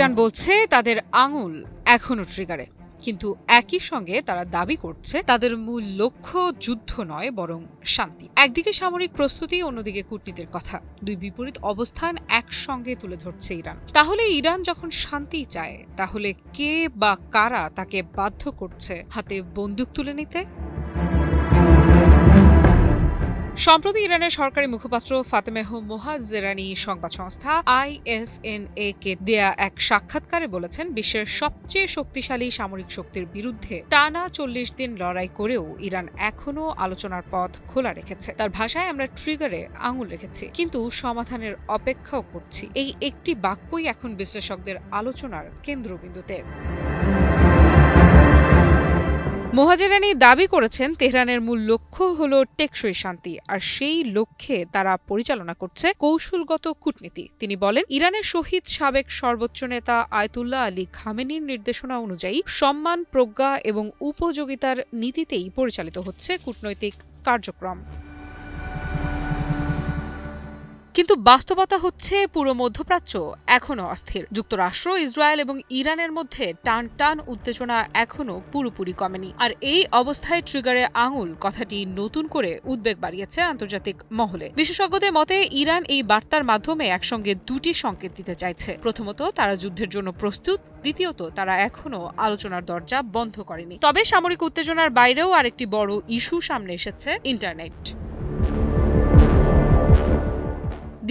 Iran বলছে তাদের আঙুল এখনো ট্রিগারে, কিন্তু একই সঙ্গে তারা দাবি করছে তাদের মূল লক্ষ্য যুদ্ধ নয় বরং শান্তি। একদিকে সামরিক প্রস্তুতি, অন্যদিকে কূটনীতির কথা, দুই বিপরীত অবস্থান একসঙ্গে তুলে ধরছে ইরান। তাহলে ইরান যখন শান্তি চায়, তাহলে কে বা কারা তাকে বাধ্য করছে হাতে বন্দুক তুলে নিতে? সম্প্রতি ইরানের সরকারি মুখপাত্র ফাতেমেহ মোহাজ্জেরানি সংবাদ সংস্থা ISNA কে দেয়া এক সাক্ষাৎকারে বলেছেন, বিশ্বের সবচেয়ে শক্তিশালী সামরিক শক্তির বিরুদ্ধে টানা 40 দিন লড়াই করেও ইরান এখনো আলোচনার পথ খোলা রেখেছে। তার ভাষায়, আমরা ট্রিগারে আঙুল রেখেছি, কিন্তু সমাধানের অপেক্ষাও করছি। এই একটি বাক্যই এখন বিশ্লেষকদের আলোচনার কেন্দ্রবিন্দুতে। মোহাজেরানি দাবি করেছেন, তেহরানের মূল লক্ষ্য হল টেকসই শান্তি, আর সেই লক্ষ্যে তারা পরিচালনা করছে কৌশলগত কূটনীতি। তিনি বলেন, ইরানের শহীদ সাবেক সর্বোচ্চ নেতা আয়াতুল্লাহ আলী খামেনির নির্দেশনা অনুযায়ী সম্মান, প্রজ্ঞা এবং উপযোগিতার নীতিতেই পরিচালিত হচ্ছে কূটনৈতিক কার্যক্রম। কিন্তু বাস্তবতা হচ্ছে, পুরো মধ্যপ্রাচ্য এখনো অস্থির। যুক্তরাষ্ট্র, ইসরায়েল এবং ইরানের মধ্যে টান টান উত্তেজনা এখনো পুরোপুরি কমেনি। আর এই অবস্থায় ট্রিগারে আঙুল কথাটি নতুন করে উদ্বেগ বাড়িয়েছে আন্তর্জাতিক মহলে। বিশেষজ্ঞদের মতে, ইরান এই বার্তার মাধ্যমে একসঙ্গে দুটি সংকেত দিতে চাইছে। প্রথমত, তারা যুদ্ধের জন্য প্রস্তুত। দ্বিতীয়ত, তারা এখনো আলোচনার দরজা বন্ধ করেনি। তবে সামরিক উত্তেজনার বাইরেও আরেকটি বড় ইস্যু সামনে এসেছে, ইন্টারনেট।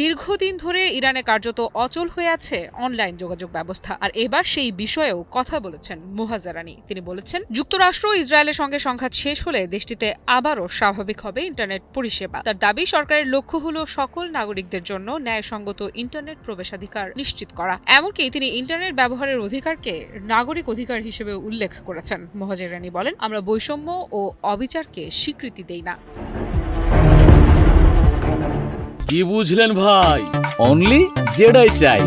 দীর্ঘদিন ধরে ইরানে কার্যত অচল হয়ে আছে অনলাইন যোগাযোগ ব্যবস্থা, আর এবার সেই বিষয়েও কথা বলেছেন মোহাজেরানি। তিনি বলেছেন, যুক্তরাষ্ট্র ইসরায়েলের সঙ্গে সংঘাত শেষ হলে দেশটিতে আবারও স্বাভাবিক হবে ইন্টারনেট পরিষেবা। তার দাবি, সরকারের লক্ষ্য হলো সকল নাগরিকদের জন্য ন্যায়সঙ্গত ইন্টারনেট প্রবেশাধিকার নিশ্চিত করা। এমনকি তিনি ইন্টারনেট ব্যবহারের অধিকারকে নাগরিক অধিকার হিসেবে উল্লেখ করেছেন। মোহাজেরানি বলেন, আমরা বৈষম্য ও অবিচারকে স্বীকৃতি দেই না। কি বুঝলেন ভাই? অনলি যেটাই চাই।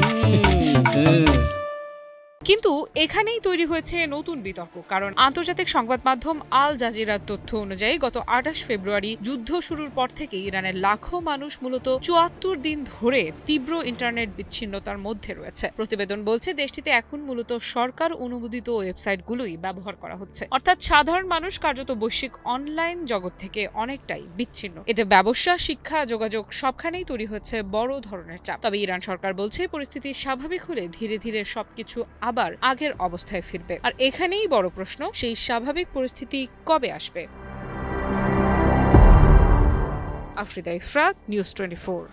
কিন্তু এখানেই তৈরি হয়েছে নতুন বিতর্ক, কারণ আন্তর্জাতিক সংবাদ মাধ্যম আল জাজিরার তথ্য অনুযায়ী গত 28 ফেব্রুয়ারি যুদ্ধ শুরুর পর থেকে ইরানের লাখো মানুষ মূলত 74 দিন ধরে তীব্র ইন্টারনেট বিচ্ছিন্নতার মধ্যে রয়েছে। প্রতিবেদন বলছে, দেশটিতে এখন মূলত সরকার অনুমোদিত ওয়েবসাইটগুলোই ব্যবহার করা হচ্ছে, অর্থাৎ সাধারণ মানুষ কার্যত বৈশ্বিক অনলাইন জগৎ থেকে অনেকটাই বিচ্ছিন্ন। এতে ব্যবসা, শিক্ষা, যোগাযোগ সবখানেই তৈরি হচ্ছে বড় ধরনের চাপ। তবে ইরান সরকার বলছে, পরিস্থিতি স্বাভাবিক হলে ধীরে ধীরে সবকিছু আবার আগের অবস্থায় ফিরবে। আর এখানেই বড় প্রশ্ন, সেই স্বাভাবিক পরিস্থিতি কবে আসবে? আফ্রিদা ইফরাত, নিউজ 24।